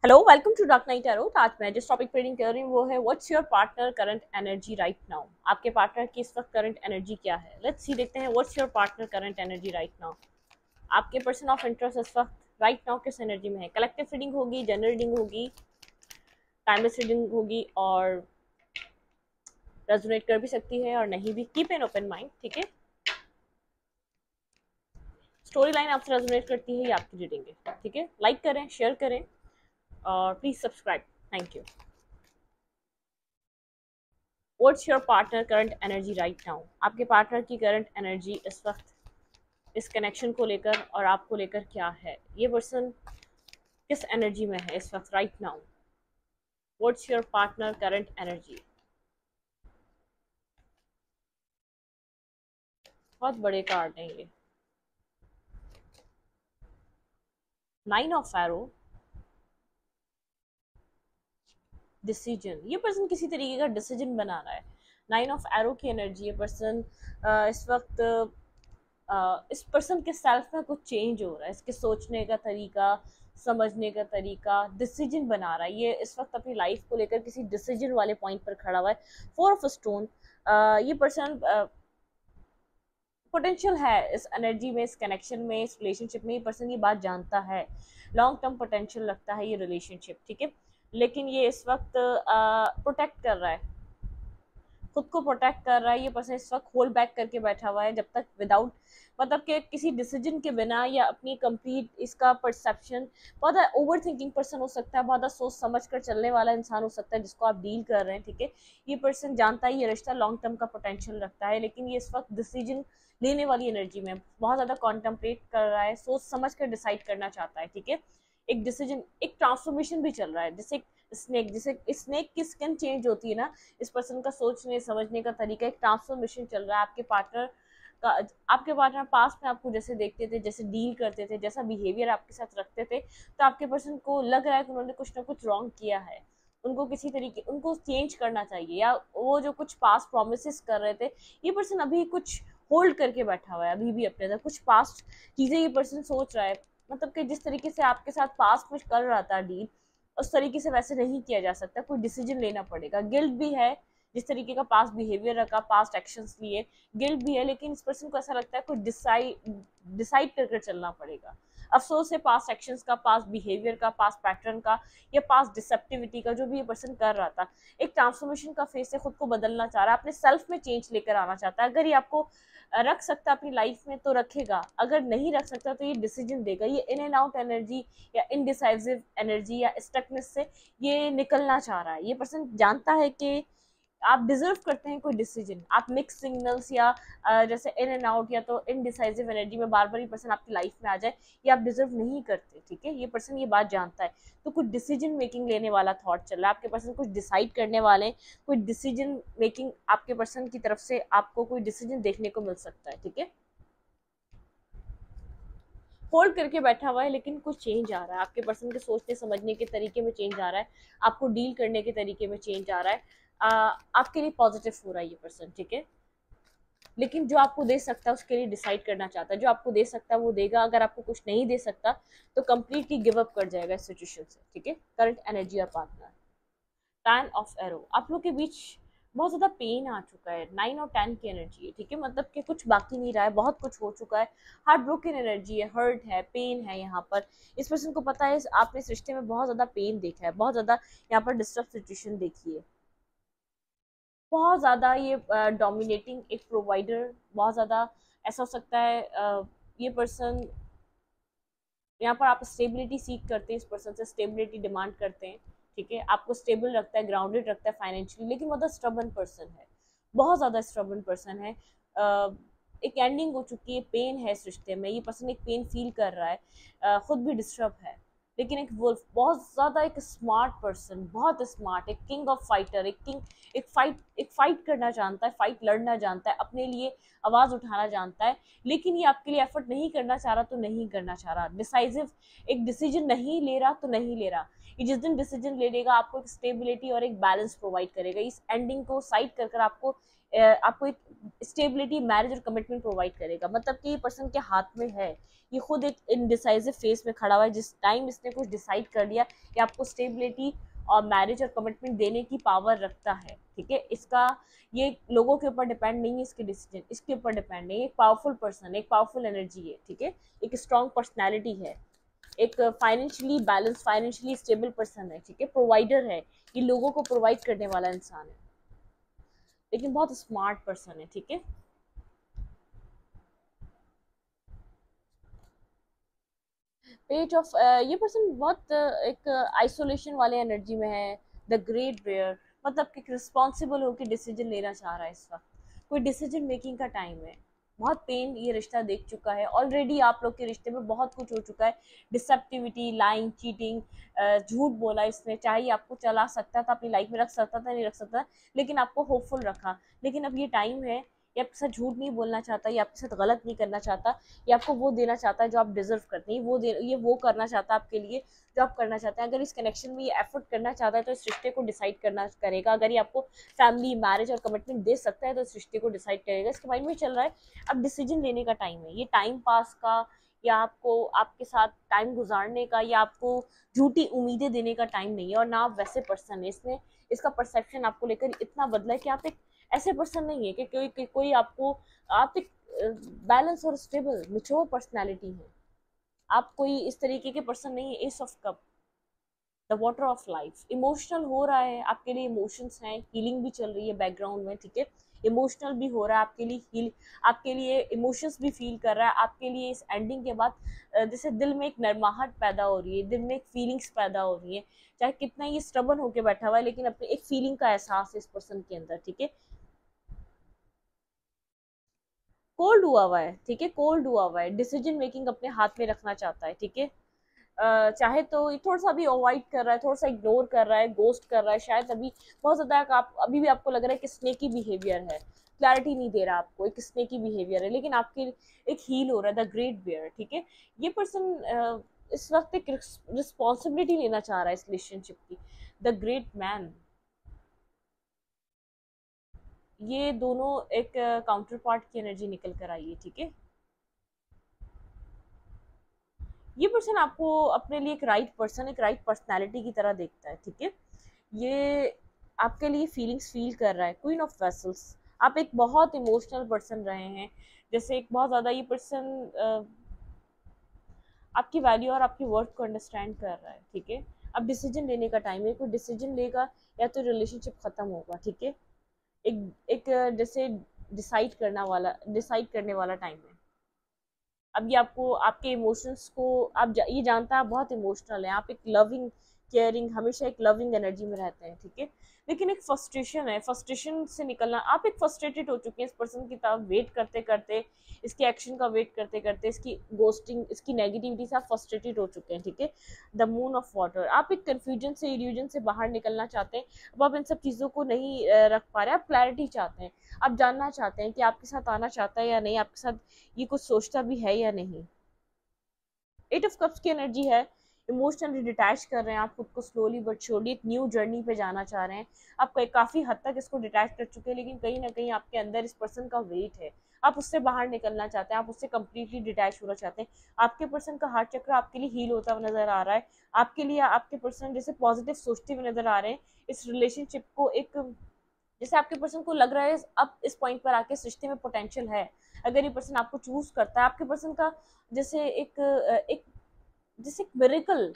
Hello, welcome to dark night tarot. आज मैं जिस टॉपिक पे रीडिंग कर रही हूँ वो है what's your partner current energy right now. आपके पार्टनर की इस वक्त करंट एनर्जी क्या है? लेट्स सी, देखते हैं what's your partner current energy right now. आपके पर्सन ऑफ इंटरेस्ट इस वक्त राइट नाउ किस एनर्जी में है? कलेक्टिव रीडिंग होगी, जनरल रीडिंग होगी, टाइमलेस रीडिंग होगी और रेजोनेट कर भी सकती है और नहीं भी। कीप एन ओपन माइंड, ठीक है। स्टोरी लाइन आपसे रेजोनेट करती है, ये आपकी रीडिंग है, ठीक है। लाइक करें, शेयर करें और please subscribe. Thank you. What's your partner current energy right now? आपके पार्टनर की करंट एनर्जी इस वक्त इस कनेक्शन को लेकर और आपको लेकर क्या है? ये पर्सन किस एनर्जी में है इस वक्त right now? What's your partner current energy? बहुत बड़े कार्ड हैं ये। Nine of arrow, decision. ये पर्सन किसी तरीके का डिसीजन बना रहा है। नाइन ऑफ एरो की एनर्जी, ये पर्सन इस वक्त इस पर्सन के सेल्फ में कुछ चेंज हो रहा है। इसके सोचने का तरीका, समझने का तरीका, डिसीजन बना रहा है। ये इस वक्त अपनी लाइफ को लेकर किसी डिसीजन वाले पॉइंट पर खड़ा हुआ है। फोर ऑफ स्टोन, ये पर्सन पोटेंशियल है इस एनर्जी में, इस कनेक्शन में, इस रिलेशनशिप में। ये पर्सन ये बात जानता है, लॉन्ग टर्म पोटेंशियल लगता है ये रिलेशनशिप, ठीक है। लेकिन ये इस वक्त प्रोटेक्ट कर रहा है, खुद को प्रोटेक्ट कर रहा है। ये पर्सन इस वक्त होल्ड बैक करके बैठा हुआ है, जब तक विदाउट मतलब कि किसी डिसीजन के बिना या अपनी कंप्लीट इसका परसेप्शन। बहुत ओवर थिंकिंग पर्सन हो सकता है, बहुत सोच समझ कर चलने वाला इंसान हो सकता है जिसको आप डील कर रहे हैं, ठीक है। ये पर्सन जानता है ये रिश्ता लॉन्ग टर्म का पोटेंशियल रखता है, लेकिन ये इस वक्त डिसीजन लेने वाली एनर्जी में बहुत ज़्यादा कॉन्टेम्पलेट कर रहा है, सोच समझ कर डिसाइड करना चाहता है, ठीक है। एक डिसीजन, एक ट्रांसफॉर्मेशन भी चल रहा है, जैसे जिसे स्नेक की स्किन चेंज होती है ना, इस पर्सन का सोचने समझने का तरीका, एक ट्रांसफॉर्मेशन चल रहा है। का आपके पार्टनर पास्ट में आपको जैसे देखते थे, जैसे डील करते थे, जैसा बिहेवियर आपके साथ रखते थे, तो आपके पर्सन को लग रहा है कि उन्होंने कुछ ना कुछ रॉन्ग किया है। उनको किसी तरीके उनको चेंज करना चाहिए, या वो जो कुछ पास्ट प्रोमिस कर रहे थे, ये पर्सन अभी कुछ होल्ड करके बैठा हुआ है अभी भी अपने अंदर। कुछ पास्ट चीजें ये पर्सन सोच रहा है, मतलब कि जिस तरीके से आपके साथ पास्ट में कर रहा था डील, उस तरीके से वैसे नहीं किया जा सकता। कोई डिसीजन लेना पड़ेगा। गिल्ट भी है, जिस तरीके का पास्ट बिहेवियर रखा, पास्ट एक्शंस लिए, गिल्ट भी है। लेकिन इस पर्सन को ऐसा लगता है कोई डिसाइड कर चलना पड़ेगा। अफसोस है पास्ट एक्शंस का, पास्ट बिहेवियर का, पास्ट पैटर्न का, या पास्ट डिसेप्टिविटी का, जो भी ये पर्सन कर रहा था। एक ट्रांसफॉर्मेशन का फेस है, खुद को बदलना चाह रहा है, अपने सेल्फ में चेंज लेकर आना चाहता है। अगर ये आपको रख सकता है अपनी लाइफ में तो रखेगा, अगर नहीं रख सकता तो ये डिसीजन देगा। ये इन एंड आउट एनर्जी या इनडिसाइसिव एनर्जी या स्टकनेस से ये निकलना चाह रहा है। ये पर्सन जानता है कि आप डिजर्व करते हैं कोई डिसीजन। आप मिक्स सिग्नल्स या जैसे इन एंड आउट या तो इनडिसाइसिव एनर्जी में बार बार ये पर्सन आपकी लाइफ में आ जाए, ये आप डिजर्व नहीं करते, ठीक है। ये पर्सन ये बात जानता है, तो कुछ डिसीजन मेकिंग लेने वाला थॉट चल रहा है। आपके पर्सन कुछ डिसाइड करने वाले हैं, कोई डिसीजन मेकिंग आपके पर्सन की तरफ से आपको कोई डिसीजन देखने को मिल सकता है, ठीक है। होल्ड करके बैठा हुआ है, लेकिन कुछ चेंज आ रहा है। आपके पर्सन के सोचने समझने के तरीके में चेंज आ रहा है, आपको डील करने के तरीके में चेंज आ रहा है। आपके लिए पॉजिटिव हो रहा है ये पर्सन, ठीक है। लेकिन जो आपको दे सकता है उसके लिए डिसाइड करना चाहता है। जो आपको दे सकता है वो देगा, अगर आपको कुछ नहीं दे सकता तो कंप्लीटली गिव अप कर जाएगा इस सिचुएशन से, ठीक है। करंट एनर्जी और पार्टनर, 10 ऑफ एरो। आप लोग के बीच बहुत ज़्यादा पेन आ चुका है। 9 और 10 की एनर्जी है, ठीक है। मतलब कि कुछ बाकी नहीं रहा है, बहुत कुछ हो चुका है। हार्ट ब्रोकन एनर्जी है, हर्ट है, पेन है यहाँ पर। इस पर्सन को पता है आपने इस रिश्ते में बहुत ज़्यादा पेन देखा है, बहुत ज़्यादा यहाँ पर डिस्टर्ब सिचुएशन देखी है। बहुत ज़्यादा ये डोमिनेटिंग एक प्रोवाइडर, बहुत ज़्यादा ऐसा हो सकता है। ये पर्सन यहाँ पर आप स्टेबिलिटी सीख करते हैं, इस पर्सन से स्टेबिलिटी डिमांड करते हैं, ठीक है। आपको स्टेबल रखता है, ग्राउंडेड रखता है फाइनेंशियली, लेकिन वो स्टबर्न पर्सन है, बहुत ज़्यादा स्टबर्न पर्सन है। एक एंडिंग हो चुकी है, पेन है इस रिश्ते में। ये पर्सन एक पेन फील कर रहा है, खुद भी डिस्टर्ब है। लेकिन एक वुल्फ, बहुत ज़्यादा एक स्मार्ट पर्सन, बहुत स्मार्ट, एक किंग ऑफ फाइटर, एक फाइट करना जानता है, फाइट लड़ना जानता है, अपने लिए आवाज़ उठाना जानता है। लेकिन ये आपके लिए एफर्ट नहीं करना चाह रहा तो नहीं करना चाह रहा। डिसाइसिव एक डिसीजन नहीं ले रहा तो नहीं ले रहा। ये जिस दिन डिसीजन ले लेगा आपको एक स्टेबिलिटी और एक बैलेंस प्रोवाइड करेगा। इस एंडिंग को साइड कर आपको आपको एक स्टेबिलिटी, मैरिज और कमिटमेंट प्रोवाइड करेगा। मतलब कि ये पर्सन के हाथ में है, ये खुद एक इनडिसाइसिव फेस में खड़ा हुआ है। जिस टाइम इसने कुछ डिसाइड कर लिया, ये आपको स्टेबिलिटी और मैरिज और कमिटमेंट देने की पावर रखता है, ठीक है। इसका ये लोगों के ऊपर डिपेंड नहीं है, इसके डिसीजन इसके ऊपर डिपेंड नहीं है। एक पावरफुल पर्सन, एक पावरफुल एनर्जी है, ठीक है। एक स्ट्रॉन्ग पर्सनैलिटी है, एक financially balance, financially stable person है, ठीक है। प्रोवाइडर है, ये लोगों को प्रोवाइड करने वाला इंसान है, लेकिन बहुत स्मार्ट पर्सन है, ठीक है। पेज ऑफ ये पर्सन बहुत एक आइसोलेशन वाले एनर्जी में है। द ग्रेट बेयर, मतलब कि रिस्पॉन्सिबल होकर डिसीजन लेना चाह रहा है इस वक्त, कोई डिसीजन मेकिंग का टाइम है। बहुत पेन ये रिश्ता देख चुका है ऑलरेडी, आप लोग के रिश्ते में बहुत कुछ हो चुका है। डिसेप्टिविटी, लाइंग, चीटिंग, झूठ बोला इसने, चाहे आपको चला सकता था, अपनी लाइफ में रख सकता था, नहीं रख सकता, लेकिन आपको होपफुल रखा। लेकिन अब ये टाइम है, ये आपके साथ झूठ नहीं बोलना चाहता, ये आपके साथ गलत नहीं करना चाहता, ये आपको वो देना चाहता है जो आप डिजर्व करते हैं, ये वो करना चाहता है आपके लिए जो आप करना चाहते हैं। अगर इस कनेक्शन में ये एफर्ट करना चाहता है तो इस रिश्ते को डिसाइड करना करेगा। अगर ये आपको फैमिली, मैरिज और कमिटमेंट दे सकता है तो इस रिश्ते को डिसाइड करेगा। इसके माइंड में चल रहा है अब डिसीजन लेने का टाइम है। ये टाइम पास का, या आपको आपके साथ टाइम गुजारने का, या आपको झूठी उम्मीदें देने का टाइम नहीं है। और ना आप वैसे पर्सन है, इसने इसका परसेप्शन आपको लेकर इतना बदला है कि आप एक ऐसे पर्सन नहीं है कि कोई आपको, आप एक बैलेंस और स्टेबल मैच्योर पर्सनालिटी है। आप कोई इस तरीके के पर्सन नहीं है। S of cup, the water of life, emotional हो रहा है आपके लिए, इमोशंस हैं, हीलिंग भी चल रही है बैकग्राउंड में, ठीक है। इमोशनल भी हो रहा है आपके लिए, हील आपके लिए इमोशंस भी फील कर रहा है आपके लिए। इस एंडिंग के बाद जैसे दिल में एक नरमाहट पैदा हो रही है, दिल में एक फीलिंग्स पैदा हो रही है। चाहे कितना ये स्टबन होके बैठा हुआ है, लेकिन अपने एक फीलिंग का एहसास है इस पर्सन के अंदर, ठीक है। कोल्ड हुआ हुआ है, ठीक है, कोल्ड हुआ हुआ है, डिसीजन मेकिंग अपने हाथ में रखना चाहता है, ठीक है। चाहे तो ये थोड़ा सा अभी अवॉइड कर रहा है, थोड़ा सा इग्नोर कर रहा है, गोस्ट कर रहा है, शायद अभी बहुत ज्यादा आप अभी भी आपको लग रहा है कि स्नेकी बिहेवियर है, क्लैरिटी नहीं दे रहा आपको, एक स्नेकी बिहेवियर है, लेकिन आपके एक हील हो रहा है, द ग्रेट बियर, ठीक है। ये पर्सन इस वक्त एक रिस्पॉन्सिबिलिटी लेना चाह रहा है इस रिलेशनशिप की, द ग्रेट मैन। ये दोनों एक काउंटर पार्ट की एनर्जी निकल कर आई है, ठीक है। ये पर्सन आपको अपने लिए एक राइट पर्सन, एक राइट पर्सनालिटी की तरह देखता है, ठीक है। ये आपके लिए फीलिंग्स फील कर रहा है, क्वीन ऑफ वेसल्स। आप एक बहुत इमोशनल पर्सन रहे हैं, जैसे एक बहुत ज़्यादा ये पर्सन आपकी वैल्यू और आपकी वर्थ को अंडरस्टैंड कर रहा है, ठीक है। अब डिसीजन लेने का टाइम है, कोई डिसीजन लेगा या तो रिलेशनशिप खत्म होगा, ठीक है। एक एक जैसे डिसाइड करने वाला टाइम है। अब ये आपको आपके इमोशंस को ये जानता है, आप बहुत इमोशनल है, आप एक लविंग, केयरिंग, हमेशा एक लविंग एनर्जी में रहते हैं, ठीक है। लेकिन एक फ्रस्ट्रेशन है, फ्रस्ट्रेशन से निकलना, आप एक फ्रस्ट्रेटेड हो चुके हैं इस पर्सन की तरफ, वेट करते करते, इसके एक्शन का वेट करते करते, इसकी गोस्टिंग, इसकी नेगेटिविटी से आप फ्रस्ट्रेटेड हो चुके हैं, ठीक है। द मून ऑफ वाटर, आप एक कन्फ्यूजन से, इल्यूजन से बाहर निकलना चाहते हैं। अब आप इन सब चीज़ों को नहीं रख पा रहे, आप क्लैरिटी चाहते हैं, आप जानना चाहते हैं कि आपके साथ आना चाहता है या नहीं, आपके साथ ये कुछ सोचता भी है या नहीं। एट ऑफ कप्स की एनर्जी है, इमोशनली डिटैच कर रहे हैं आप खुद को, स्लोली बट श्योरली एक न्यू जर्नी पे जाना चाह रहे हैं। आप काफ़ी हद तक इसको डिटैच कर चुके हैं, लेकिन कहीं ना कहीं आपके अंदर इस पर्सन का वेट है, आप उससे बाहर निकलना चाहते हैं, आप उससे कम्प्लीटली डिटैच होना चाहते हैं। आपके पर्सन का हार्ट चक्र आपके लिए हील होता हुआ नजर आ रहा है, आपके लिए आपके पर्सन जैसे पॉजिटिव सोचते हुए नजर आ रहे हैं। इस रिलेशनशिप को एक, जैसे आपके पर्सन को लग रहा है अब इस पॉइंट पर आके इस रिश्ते में पोटेंशियल है। अगर ये पर्सन आपको चूज करता है, आपके पर्सन का जैसे एक जैसे मिरेकल,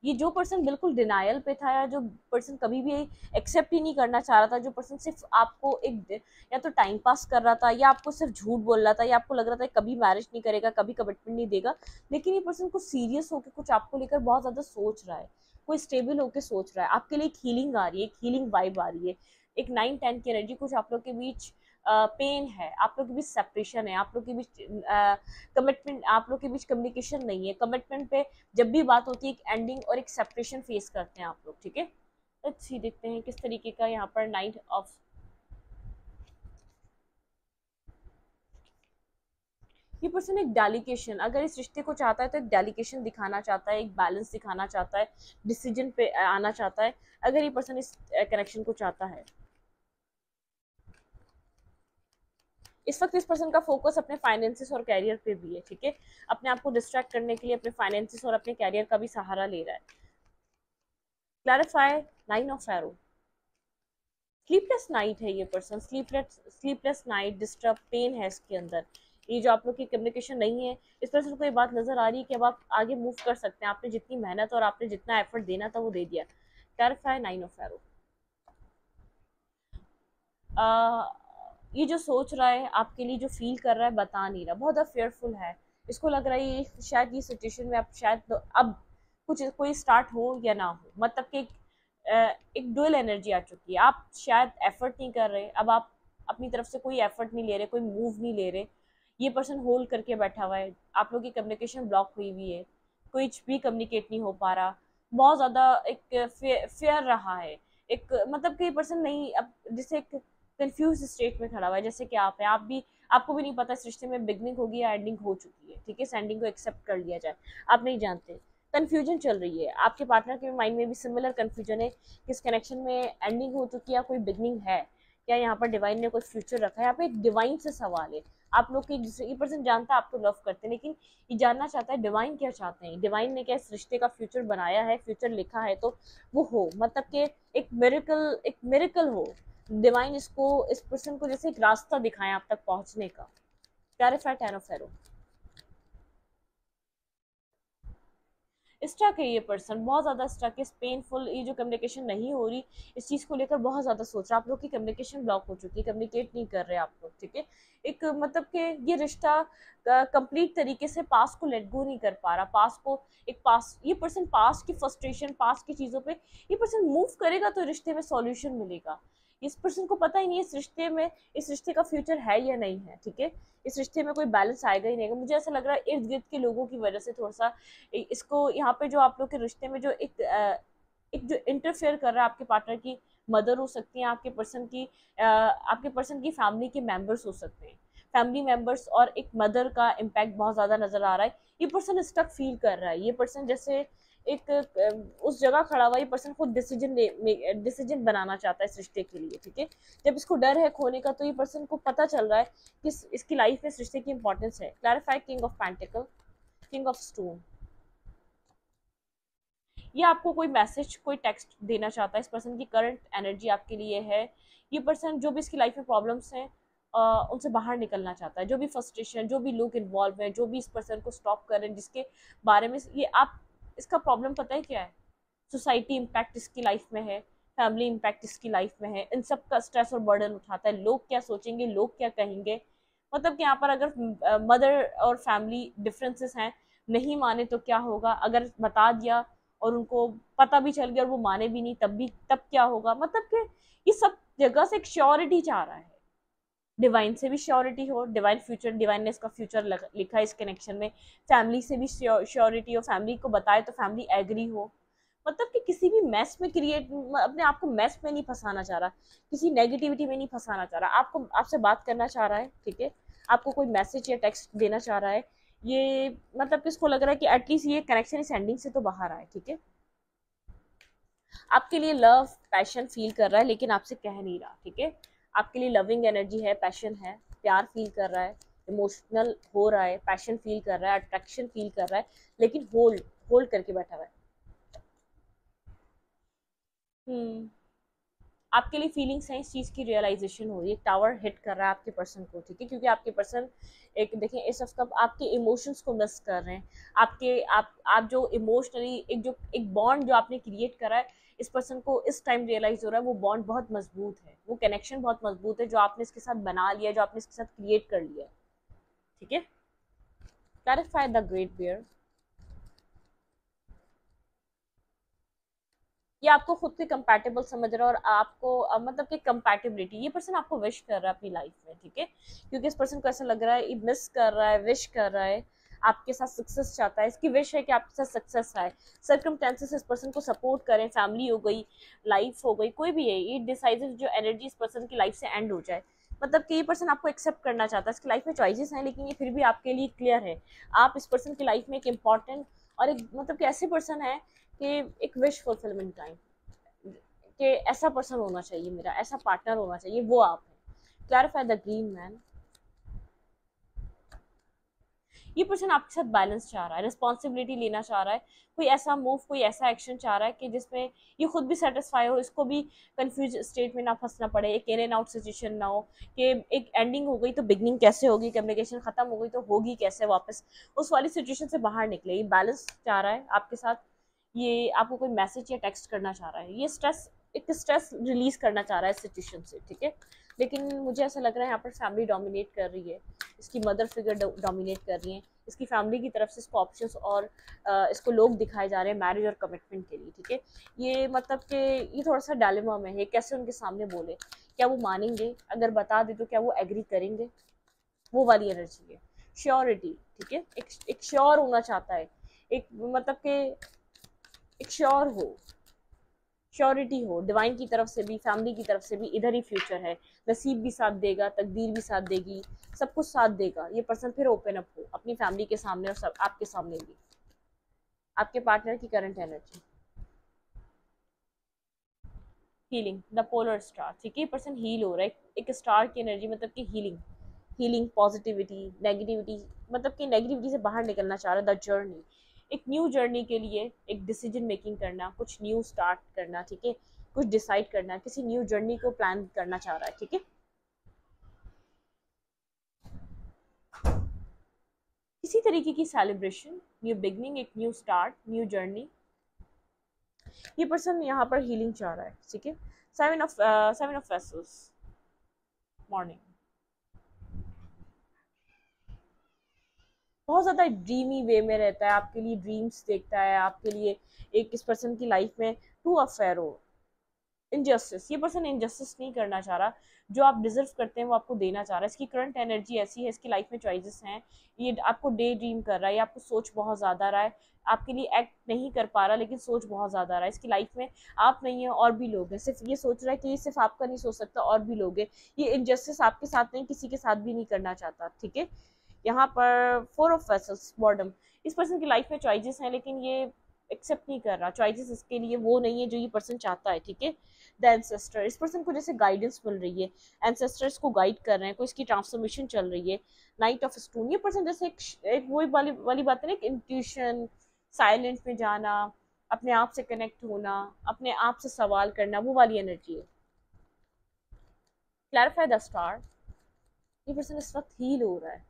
ये जो पर्सन बिल्कुल डिनायल पे था, या जो पर्सन कभी भी एक्सेप्ट ही नहीं करना चाह रहा था, जो पर्सन सिर्फ आपको एक या तो टाइम पास कर रहा था, या आपको सिर्फ झूठ बोल रहा था, या आपको लग रहा था कभी मैरिज नहीं करेगा, कभी कमिटमेंट नहीं देगा, लेकिन ये पर्सन कुछ सीरियस होकर कुछ आपको लेकर बहुत ज्यादा सोच रहा है, कोई स्टेबल होकर सोच रहा है, आपके लिए एक हीलिंग आ रही है, एक हीलिंग वाइब आ रही है। एक 9-10 की एनर्जी, कुछ आप लोग के बीच पेन है, आप लोग के बीच सेपरेशन है, आप लोग के बीच कमिटमेंट, आप लोग के बीच कम्युनिकेशन नहीं है, कमिटमेंट पे जब भी बात होती है एक एंडिंग और एक सेपरेशन फेस करते हैं आप लोग, ठीक है। लेट्स सी, देखते हैं किस तरीके का यहाँ पर नाइट ऑफ, ये पर्सन एक डेलीकेशन, अगर इस रिश्ते को चाहता है तो एक डेलीकेशन दिखाना चाहता है, एक बैलेंस दिखाना चाहता है, डिसीजन पे आना चाहता है, अगर ये पर्सन इस कनेक्शन को चाहता है। इस वक्त इस पर्सन का फोकस अपने फाइनेंसिस और कैरियर पे भी है, ठीक है। अपने आप को डिस्ट्रैक्ट करने के लिए अपने फाइनेंसिस और अपने कैरियर का भी सहारा ले रहा है। Clarify, 9 of arrow. Sleepless night है ये person, sleepless night, disturb, pain है इसके अंदर। ये जो आप लोग की कम्युनिकेशन नहीं है, इस पर्सन को ये बात नजर आ रही है कि अब आप आगे मूव कर सकते हैं, आपने जितनी मेहनत और आपने जितना एफर्ट देना था वो दे दिया। Clarify, 9 of arrow. ये जो सोच रहा है आपके लिए, जो फील कर रहा है, बता नहीं रहा, बहुत ज़्यादा फेयरफुल है। इसको लग रहा है ये शायद ये सिचुएशन में आप शायद अब कुछ कोई स्टार्ट हो या ना हो, मतलब कि एक डुअल एनर्जी आ चुकी है। आप शायद एफर्ट नहीं कर रहे, अब आप अपनी तरफ से कोई एफर्ट नहीं ले रहे, कोई मूव नहीं ले रहे। ये पर्सन होल्ड करके बैठा हुआ है, आप लोग की कम्युनिकेशन ब्लॉक हुई हुई है, कुछ भी कम्युनिकेट नहीं हो पा रहा, बहुत ज़्यादा एक फेयर रहा है। एक मतलब कि पर्सन नहीं, अब जैसे एक कंफ्यूज स्टेट में खड़ा हुआ है, जैसे कि आप है, आप भी, आपको भी नहीं पता इस रिश्ते में बिगनिंग होगी या एंडिंग हो चुकी है, ठीक है। इस एंडिंग को एक्सेप्ट कर लिया जाए, आप नहीं जानते, कंफ्यूजन चल रही है। आपके पार्टनर के माइंड में भी सिमिलर कंफ्यूजन है कि इस कनेक्शन में एंडिंग हो चुकी है या कोई बिगनिंग है, क्या यहाँ पर डिवाइन ने कोई फ्यूचर रखा है। यहाँ पे एक डिवाइन से सवाल है। आप लोग की दूसरे, ये पर्सन जानता है आपको लव करते हैं, लेकिन ये जानना चाहता है डिवाइन क्या चाहते हैं, डिवाइन ने क्या इस रिश्ते का फ्यूचर बनाया है, फ्यूचर लिखा है तो वो हो, मतलब कि एक मिरेकल हो। डिवाइन इसको, इस पर्सन को जैसे एक रास्ता दिखाएं आप तक पहुंचने का। Clarify, 10 of arrow. स्टक है ये पर्सन, बहुत ज़्यादा स्टक है, पेनफुल, ये जो कम्युनिकेशन नहीं हो रही, इस चीज़ को लेकर बहुत ज़्यादा सोच रहा है। आप लोग की कम्युनिकेशन ब्लॉक हो चुकी है, कम्युनिकेट नहीं कर रहे आप लोग, ठीक है। एक मतलब कि ये रिश्ता कंप्लीट तरीके से पास को लेट गो नहीं कर पा रहा, पास को एक पास, ये पर्सन पास की फ्रस्ट्रेशन, पास की चीज़ों पे ये पर्सन मूव करेगा तो रिश्ते में सॉल्यूशन मिलेगा। इस पर्सन को पता ही नहीं है इस रिश्ते में, इस रिश्ते का फ्यूचर है या नहीं है, ठीक है। इस रिश्ते में कोई बैलेंस आएगा ही नहीं। मुझे ऐसा लग रहा है इर्द गिर्द के लोगों की वजह से थोड़ा सा इसको यहाँ पे जो आप लोग के रिश्ते में जो एक जो इंटरफेयर कर रहा है, आपके पार्टनर की मदर हो सकती है, आपके पर्सन की फैमिली के मेंबर्स हो सकते हैं, फैमिली मेंबर्स और एक मदर का इम्पैक्ट बहुत ज़्यादा नज़र आ रहा है। ये पर्सन स्टक फील कर रहा है, ये पर्सन जैसे एक उस जगह खड़ा हुआ, ये पर्सन खुद डिसीजन बनाना चाहता है इस रिश्ते के लिए, ठीक है। जब इसको डर है खोने का, तो ये पर्सन को पता चल रहा है कि इसकी लाइफ में इस रिश्ते की इंपॉर्टेंस है। Clarify, king of pentacle, king of stone. ये आपको कोई मैसेज, कोई टेक्स्ट देना चाहता है, इस पर्सन की करंट एनर्जी आपके लिए है। ये पर्सन जो भी इसकी लाइफ में प्रॉब्लम्स हैं उनसे बाहर निकलना चाहता है, जो भी फ्रस्ट्रेशन, जो भी लोग इन्वॉल्व हैं, जो भी इस पर्सन को स्टॉप कर रहे हैं, जिसके बारे में ये आप, इसका प्रॉब्लम पता है क्या है, सोसाइटी इम्पैक्ट इसकी लाइफ में है, फैमिली इम्पैक्ट इसकी लाइफ में है, इन सब का स्ट्रेस और बर्डन उठाता है। लोग क्या सोचेंगे, लोग क्या कहेंगे, मतलब कि यहाँ पर अगर मदर और फैमिली डिफरेंसेस हैं, नहीं माने तो क्या होगा, अगर बता दिया और उनको पता भी चल गया और वो माने भी नहीं, तब क्या होगा, मतलब कि ये सब जगह से एक श्योरिटी चाह रहा है। डिवाइन से भी श्योरिटी हो, डिवाइन फ्यूचर, डिवाइन ने इसका फ्यूचर लिखा है इस कनेक्शन में। फैमिली से भी श्योरिटी हो, फैमिली को बताए तो फैमिली एग्री हो, मतलब कि किसी भी मैस में क्रिएट, अपने आप को मैस में नहीं फंसाना चाह रहा, किसी नेगेटिविटी में नहीं फंसाना चाह रहा, आपको आपसे बात करना चाह रहा है, ठीक है। आपको कोई मैसेज या टेक्स्ट देना चाह रहा है, ये मतलब किसको लग रहा है कि एटलीस्ट ये कनेक्शन इस एंडिंग से तो बाहर आए, ठीक है। आपके लिए लव, पैशन फील कर रहा है, लेकिन आपसे कह नहीं रहा, ठीक है। आपके लिए लविंग एनर्जी है, पैशन है, प्यार फील कर रहा है, इमोशनल हो रहा है, पैशन फील कर रहा है, अट्रैक्शन फील कर रहा है, लेकिन होल्ड होल्ड करके बैठा हुआ है। हम्म आपके लिए फीलिंग्स हैं, इस चीज़ की रियलाइजेशन हो रही है, टावर हिट कर रहा है आपके पर्सन को, ठीक है, क्योंकि आपके पर्सन एक देखें इस वक्त आपके इमोशंस को मिस कर रहे हैं। आप जो इमोशनली एक बॉन्ड जो आपने क्रिएट करा है, इस पर्सन को इस टाइम रियलाइज हो रहा है वो बॉन्ड बहुत मजबूत है, वो कनेक्शन बहुत मजबूत है जो आपने इसके साथ बना लिया, जो आपने इसके साथ क्रिएट कर लिया, ठीक है। Clarify, the great bear. ये आपको खुद के कंपैटिबल समझ रहा है, और आपको मतलब कि कंपैटिबिलिटी, ये पर्सन आपको विश कर रहा है अपनी लाइफ में, ठीक है, क्योंकि इस पर्सन को ऐसा लग रहा है, ये मिस कर रहा है, विश कर रहा है, आपके साथ सक्सेस चाहता है, इसकी विश है कि आपके साथ सक्सेस आए, सर्कमस्टेंसेस इस पर्सन को सपोर्ट करें, फैमिली हो गई, लाइफ हो गई, कोई भी है, ये डिसाइसिव जो एनर्जी इस पर्सन की लाइफ से एंड हो जाए, मतलब कि ये पर्सन आपको एक्सेप्ट करना चाहता है, इसकी लाइफ में चॉइसेस हैं, लेकिन ये फिर भी आपके लिए क्लियर है, आप इस पर्सन की लाइफ में एक इम्पॉर्टेंट और एक मतलब कि ऐसे पर्सन है कि एक विश फुलफिलमेंट टाइम, कि ऐसा पर्सन होना चाहिए मेरा, ऐसा पार्टनर होना चाहिए, वो आप है। Clarify, the green man. ये पर्सन आपके साथ बैलेंस चाह रहा है, रिस्पॉन्सिबिलिटी लेना चाह रहा है, कोई ऐसा मूव, कोई ऐसा एक्शन चाह रहा है कि जिसमें ये खुद भी सेटिस्फाई हो, इसको भी कंफ्यूज स्टेट में ना फंसना पड़े, एक इन एंड आउट सिचुएशन ना हो कि एक एंडिंग हो गई तो बिगनिंग कैसे होगी, कम्युनिकेशन खत्म हो गई तो होगी कैसे वापस, उस वाली सिचुएशन से बाहर निकले। ये बैलेंस चाह रहा है आपके साथ, ये आपको कोई मैसेज या टेक्स्ट करना चाह रहा है, ये स्ट्रेस, एक स्ट्रेस रिलीज करना चाह रहा है इस सिचुएशन से, ठीक है। लेकिन मुझे ऐसा लग रहा है यहाँ पर फैमिली डोमिनेट कर रही है, इसकी मदर फिगर डोमिनेट कर रही है, इसकी फैमिली की तरफ से इसको ऑप्शंस और इसको लोग दिखाए जा रहे हैं मैरिज और कमिटमेंट के लिए, ठीक है। ये मतलब कि ये थोड़ा सा डायलेमा में है, कैसे उनके सामने बोले, क्या वो मानेंगे, अगर बता दे तो क्या वो एग्री करेंगे, वो वाली एनर्जी है। श्योरिटी, ठीक है, एक श्योर होना चाहता है, एक मतलब कि एक श्योर हो, श्योरिटी हो, डिवाइन की तरफ से भी फैमिली की तरफ से भी, इधर ही फ्यूचर है, नसीब भी साथ देगा, तकदीर भी साथ देगी, सब कुछ साथ देगा। ये पर्सन फिर ओपन अप हो अपनी फैमिली के सामने और सब आपके सामने भी। आपके पार्टनर की current energy, healing, the polar star, ठीक है, ये पर्सन हील हो रहा है, एक स्टार की एनर्जी मतलब कि हीलिंग, हीलिंग, पॉजिटिविटी, नेगेटिविटी, मतलब कि नेगेटिविटी से बाहर निकलना चाह रहा है, द जर्नी, एक न्यू जर्नी के लिए एक डिसीजन मेकिंग करना, कुछ न्यू स्टार्ट करना, ठीक है, कुछ डिसाइड करना, किसी न्यू जर्नी को प्लान करना चाह रहा है, ठीक है। किसी तरीके की सेलिब्रेशन, न्यू बिगनिंग, एक न्यू स्टार्ट, न्यू जर्नी, ये पर्सन यहाँ पर हीलिंग चाह रहा है, ठीक है। सेवन ऑफ वेसल्स, मॉर्निंग, बहुत ज़्यादा ड्रीमी वे में रहता है, आपके लिए ड्रीम्स देखता है, आपके लिए एक इस पर्सन की लाइफ में टू अफेयर हो, इनजस्टिस, ये पर्सन इनजस्टिस नहीं करना चाह रहा, जो आप डिजर्व करते हैं वो आपको देना चाह रहा है। इसकी करंट एनर्जी ऐसी है, इसकी लाइफ में चॉइसेस हैं, ये आपको डे ड्रीम कर रहा है, ये आपको सोच बहुत ज़्यादा रहा है, आपके लिए एक्ट नहीं कर पा रहा लेकिन सोच बहुत ज़्यादा रहा है। इसकी लाइफ में आप नहीं है और भी लोग हैं, सिर्फ ये सोच रहा है कि ये सिर्फ आपका नहीं सोच सकता, और भी लोग हैं, ये इनजस्टिस आपके साथ नहीं किसी के साथ भी नहीं करना चाहता, ठीक है। यहाँ पर फोर ऑफ वेसल्स, बॉर्डम, इस पर्सन की लाइफ में चॉइसेस हैं लेकिन ये एक्सेप्ट नहीं कर रहा, चॉइसेस इसके लिए वो नहीं है जो ये पर्सन चाहता है, ठीक है। द एंसेस्टर, इस पर्सन को जैसे गाइडेंस मिल रही है, एंसेस्टर्स को गाइड कर रहे हैं, कोई इसकी ट्रांसफॉर्मेशन चल रही है। नाइट ऑफ स्टोन, ये पर्सन जैसे एक वही वाली बात है ना, एक इंट्यूशन, साइलेंट में जाना, अपने आप से कनेक्ट होना, अपने आप से सवाल करना, वो वाली एनर्जी है। क्लैरिफाई द स्टार, ये पर्सन इस वक्त हील हो रहा है,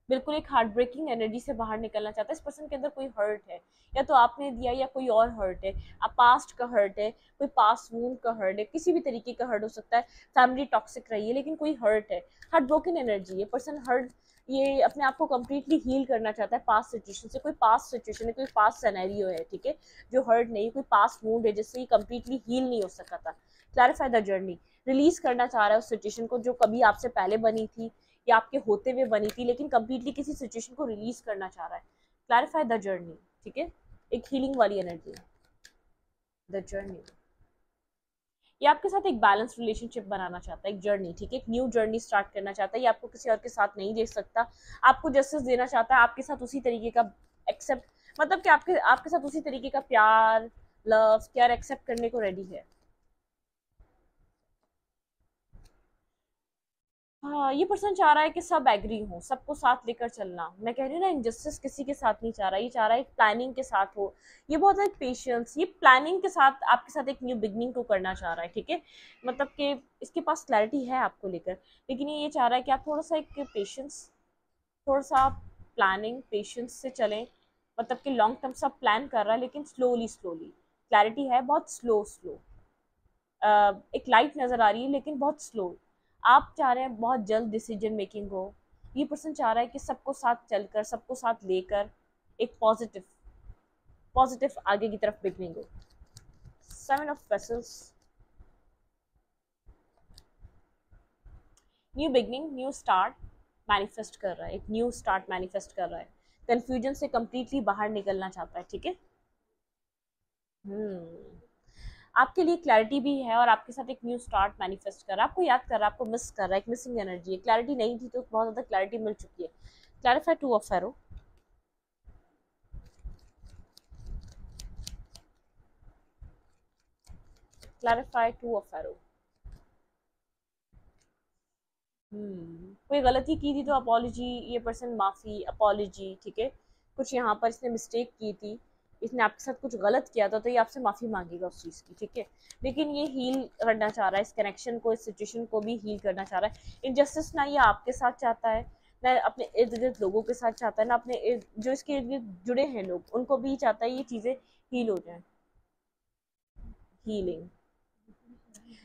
बिल्कुल एक हार्ट ब्रेकिंग एनर्जी से बाहर निकलना चाहता है। इस पर्सन के अंदर कोई हर्ट है, या तो आपने दिया या कोई और हर्ट है, आप पास्ट का हर्ट है, कोई पास्ट वूंड का हर्ट है, किसी भी तरीके का हर्ट हो सकता है, फैमिली टॉक्सिक रही है लेकिन कोई हर्ट है, हार्ट ब्रोकन एनर्जी है, पर्सन हर्ट, ये अपने आप को कम्प्लीटली हील करना चाहता है पास्ट सिचुएशन से, कोई पास्ट सिचुएशन है, कोई पास्ट सिनेरियो है, ठीक है, जो हर्ट नहीं, कोई पास्ट वूंड है जिससे ये कम्प्लीटली हील नहीं हो सका था। क्लैरिफाई द जर्नी, रिलीज करना चाह रहा है उस सिचुएशन को जो कभी आपसे पहले बनी थी या आपके होते हुए बनी थी, लेकिन कंप्लीटली किसी सिचुएशन को रिलीज करना चाह रहा है। क्लैरिफाई द जर्नी, ठीक है, एक हीलिंग वाली एनर्जी है, द जर्नी, ये आपके साथ एक बैलेंस रिलेशनशिप बनाना चाहता है, एक जर्नी, ठीक है, एक न्यू जर्नी स्टार्ट करना चाहता है, ये आपको किसी और के साथ नहीं देख सकता, आपको जस्टिस देना चाहता है, आपके साथ उसी तरीके का एक्सेप्ट, मतलब कि आपके आपके साथ उसी तरीके का प्यार, लव, केयर एक्सेप्ट करने को रेडी है। हाँ, ये पर्सन चाह रहा है कि सब एग्री हो, सबको साथ लेकर चलना, मैं कह रही हूँ ना, इनजस्टिस किसी के साथ नहीं चाह रहा, ये चाह रहा है प्लानिंग के साथ हो, ये बहुत एक पेशेंस, ये प्लानिंग के साथ आपके साथ एक न्यू बिगनिंग को करना चाह रहा है, ठीक है, मतलब कि इसके पास क्लैरिटी है आपको लेकर, लेकिन ये चाह रहा है कि आप थोड़ा सा एक पेशेंस, थोड़ा सा प्लानिंग पेशेंस से चलें, मतलब कि लॉन्ग टर्म सब प्लान कर रहा है लेकिन स्लोली स्लोली, क्लैरिटी है, बहुत स्लो स्लो, एक लाइट नज़र आ रही है लेकिन बहुत स्लो, आप चाह रहे हैं बहुत जल्द डिसीजन मेकिंग हो, ये पर्सन चाह रहा है कि सबको साथ चलकर, सबको साथ लेकर एक पॉजिटिव पॉजिटिव आगे की तरफ बिगनिंग हो। Seven of pentacles, new beginning, new start manifest कर रहा है, एक न्यू स्टार्ट मैनिफेस्ट कर रहा है, कंफ्यूजन से कंप्लीटली बाहर निकलना चाहता है, ठीक है। हम्म, आपके लिए क्लैरिटी भी है और आपके साथ एक न्यू स्टार्ट मैनिफेस्ट कर रहा है, आपको याद कर रहा है, आपको मिस कर रहा है, एक मिसिंग एनर्जी है, क्लैरिटी नहीं थी तो बहुत ज़्यादा क्लैरिटी मिल चुकी है। Clarify two of pharaoh, clarify two of pharaoh, कोई गलती की थी तो अपॉलॉजी, ये पर्सन माफ़ी, अपॉलॉजी, ठीक है। कुछ यहाँ पर इसने मिस्टेक की थी, इसने आपके साथ कुछ गलत किया था, तो ये आपसे माफ़ी मांगेगा उस चीज़ की, ठीक है। लेकिन ये हील करना चाह रहा है, इस कनेक्शन को, इस सिचुएशन को भी हील करना चाह रहा है। इनजस्टिस ना ये आपके साथ चाहता है, ना अपने इर्द गिर्द लोगों के साथ चाहता है, ना अपने जो इसके इर्द गिर्द जुड़े हैं लोग उनको भी चाहता है ये चीज़ें हील हो जाए। हीलिंग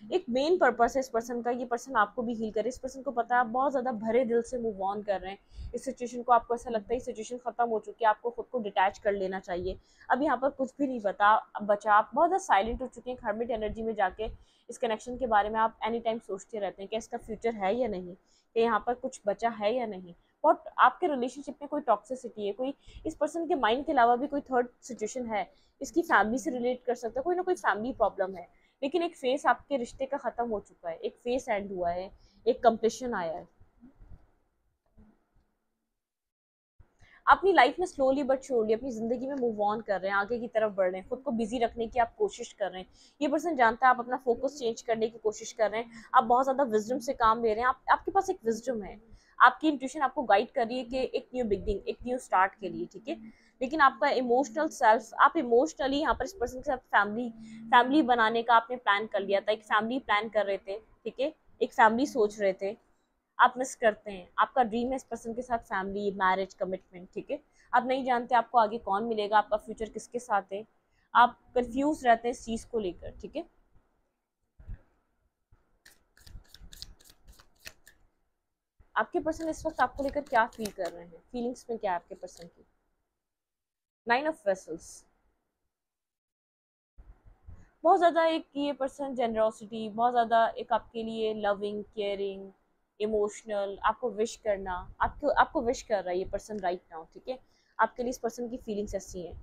एक मेन पर्पस है इस पर्सन का, ये पर्सन आपको भी हील करे। इस पर्सन को पता है आप बहुत ज़्यादा भरे दिल से मूव ऑन कर रहे हैं इस सिचुएशन को, आपको ऐसा लगता है ये सिचुएशन खत्म हो चुकी है, आपको खुद को डिटैच कर लेना चाहिए। अब यहाँ पर कुछ भी नहीं बचा, आप बहुत ज़्यादा साइलेंट हो चुके हैं हर्मिट एनर्जी में जाके। इस कनेक्शन के बारे में आप एनी टाइम सोचते रहते हैं कि इसका फ्यूचर है या नहीं, कि यहाँ पर कुछ बचा है या नहीं। बट आपके रिलेशनशिप में कोई टॉक्सिसिटी है, कोई इस पर्सन के माइंड के अलावा भी कोई थर्ड सिचुएशन है, इसकी फैमिली से रिलेट कर सकता है, कोई ना कोई फैमिली प्रॉब्लम है। लेकिन एक फेस आपके रिश्ते का खत्म हो चुका है, एक फेस एंड हुआ है, एक कंप्लीशन आया है। अपनी लाइफ में स्लोली बट श्योरली अपनी जिंदगी में मूव ऑन कर रहे हैं, आगे की तरफ बढ़ रहे हैं, खुद को बिजी रखने की आप कोशिश कर रहे हैं। ये पर्सन जानता है आप अपना फोकस चेंज करने की कोशिश कर रहे हैं, आप बहुत ज्यादा विजडम से काम ले रहे हैं, आपके पास एक विजडम है, आपकी इंट्यूशन आपको गाइड कर रही है कि एक न्यू बिगनिंग, एक न्यू स्टार्ट के लिए, ठीक है। लेकिन आपका इमोशनल सेल्फ, आप इमोशनली यहाँ पर इस पर्सन के साथ फैमिली बनाने का आपने प्लान कर लिया था, एक फैमिली प्लान कर रहे थे, ठीक है, एक फैमिली सोच रहे थे, आप मिस करते हैं। आपका ड्रीम है इस पर्सन के साथ फैमिली, मैरिज, कमिटमेंट, ठीक है। आप नहीं जानते आपको आगे कौन मिलेगा, आपका फ्यूचर किसके साथ है, आप कंफ्यूज रहते हैं इस चीज को लेकर, ठीक है। आपके पर्सन इस वक्त आपको लेकर क्या फील कर रहे हैं, फीलिंग्स में क्या है आपके पर्सन की। 9 ऑफ वेसल्स, बहुत ज़्यादा एक ये पर्सन जेनरोसिटी, बहुत ज़्यादा एक आपके लिए लविंग, केयरिंग, इमोशनल, आपको विश करना, आपको आपको विश कर रहा है ये पर्सन राइट नाउ, ठीक है। आपके लिए इस पर्सन की फीलिंग्स ऐसी हैं।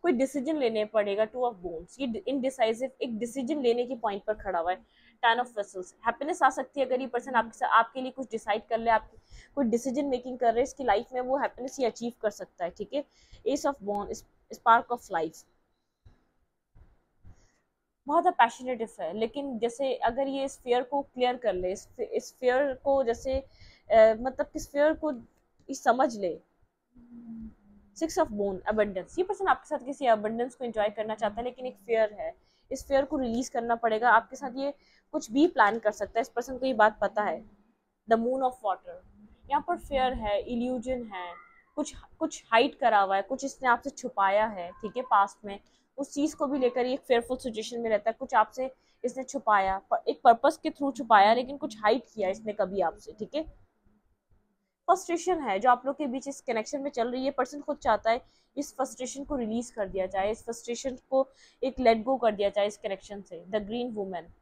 कोई डिसीजन लेने पड़ेगा, 2 ऑफ बोन्स, ये इनडिसाइसिव एक डिसीजन लेने की पॉइंट पर खड़ा हुआ है। 10 ऑफ वेसल्स, हैप्पीनेस आ सकती है अगर ये पर्सन आपके लिए कुछ डिसाइड कर ले, आप कोई डिसीजन मेकिंग कर रहे हैं इसकी लाइफ में, वो हैप्पीनेस ये अचीव कर सकता है, ठीक है। S of bone, spark of life, बहुत ज़्यादा पैशनेटिव है। लेकिन जैसे अगर ये इस फेयर को क्लियर कर ले, इस फेयर को जैसे मतलब कि इस फेयर को समझ ले। 6 ऑफ बोन, अबंडेंस, ये पर्सन आपके साथ किसी अबंडेंस को एंजॉय करना चाहता है, लेकिन एक फेयर है, इस फेयर को रिलीज करना पड़ेगा। आपके साथ ये कुछ भी प्लान कर सकता है, इस पर्सन को ये बात पता है। द मून ऑफ वाटर, यहाँ पर फेयर है, इल्यूजन है, कुछ कुछ हाइड करा हुआ है, कुछ इसने आपसे छुपाया है, ठीक है, पास्ट में। उस चीज को भी लेकर एक फेयरफुल सिचुएशन में रहता है, कुछ आपसे इसने छुपाया, एक पर्पस के थ्रू छुपाया, लेकिन कुछ हाइड किया इसने कभी आपसे, ठीक है। फ्रस्ट्रेशन है जो आप लोग के बीच इस कनेक्शन में चल रही है, पर्सन खुद चाहता है इस फ्रस्ट्रेशन को रिलीज कर दिया जाए, इस फ्रस्ट्रेशन को एक लेट गो कर दिया जाए इस कनेक्शन से। द ग्रीन वुमेन,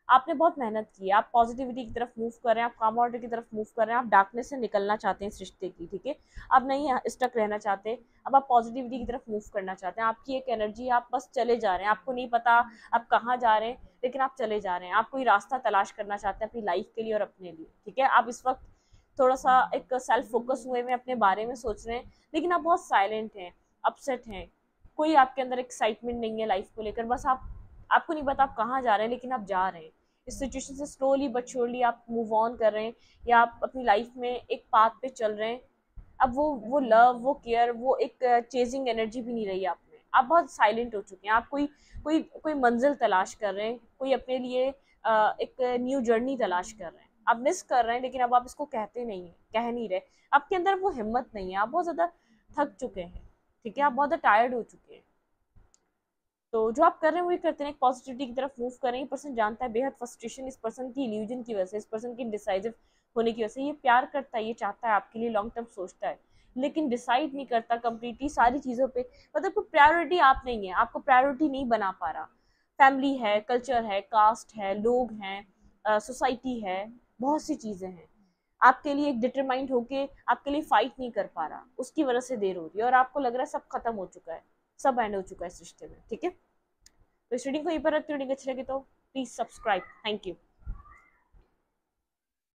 आपने बहुत मेहनत की है, आप पॉजिटिविटी की तरफ मूव कर रहे हैं, आप काम ऑर्डर की तरफ मूव कर रहे हैं, आप डार्कनेस से निकलना चाहते हैं इस रिश्ते की, ठीक है। आप नहीं स्टक रहना चाहते, अब आप पॉजिटिविटी की तरफ मूव करना चाहते हैं। आपकी एक एनर्जी, आप बस चले जा रहे हैं, आपको नहीं पता आप कहाँ जा रहे हैं, लेकिन आप चले जा रहे हैं। आप कोई रास्ता तलाश करना चाहते हैं अपनी लाइफ के लिए और अपने लिए, ठीक है। आप इस वक्त थोड़ा सा एक सेल्फ फोकस हुए में अपने बारे में सोच रहे हैं, लेकिन आप बहुत साइलेंट हैं, अपसेट हैं, कोई आपके अंदर एक्साइटमेंट नहीं है लाइफ को लेकर, बस आपको नहीं पता आप कहाँ जा रहे हैं, लेकिन आप जा रहे हैं इस सिचुएशन से। स्लोली बट श्योरली आप मूव ऑन कर रहे हैं, या आप अपनी लाइफ में एक पाथ पे चल रहे हैं। अब वो लव, वो केयर, वो एक चेजिंग एनर्जी भी नहीं रही आप में, आप बहुत साइलेंट हो चुके हैं। आप कोई कोई कोई मंजिल तलाश कर रहे हैं, कोई अपने लिए एक न्यू जर्नी तलाश कर रहे हैं, आप मिस कर रहे हैं, लेकिन अब आप इसको कहते नहीं है, कह नहीं रहे, आपके अंदर वो हिम्मत नहीं है, आप बहुत ज़्यादा थक चुके हैं, ठीक है, आप बहुत ज़्यादा टायर्ड हो चुके हैं। तो जो आप कर रहे हैं वही करते हैं, एक पॉजिटिविटी की तरफ मूव कर रहे हैं। ये पर्सन जानता है बेहद फ्रस्ट्रेशन इस पर्सन की इल्यूजन की वजह से, इस पर्सन की डिसाइसिव होने की वजह से। ये प्यार करता है, ये चाहता है आपके लिए, लॉन्ग टर्म सोचता है, लेकिन डिसाइड नहीं करता कंप्लीटली सारी चीज़ों पे, मतलब प्रायोरिटी आप नहीं है, आपको प्रायोरिटी नहीं बना पा रहा। फैमिली है, कल्चर है, कास्ट है, लोग हैं, सोसाइटी है, बहुत सी चीज़ें हैं। आपके लिए एक डिटरमाइंड होके आपके लिए फाइट नहीं कर पा रहा, उसकी वजह से देर हो रही है, और आपको लग रहा है सब खत्म हो चुका है, सब एंड हो चुका है इस रिश्ते में, ठीक है। तो इस रीडिंग को यहीं पर रखती हूँ, रीडिंग अच्छी लगी तो प्लीज सब्सक्राइब। Thank you.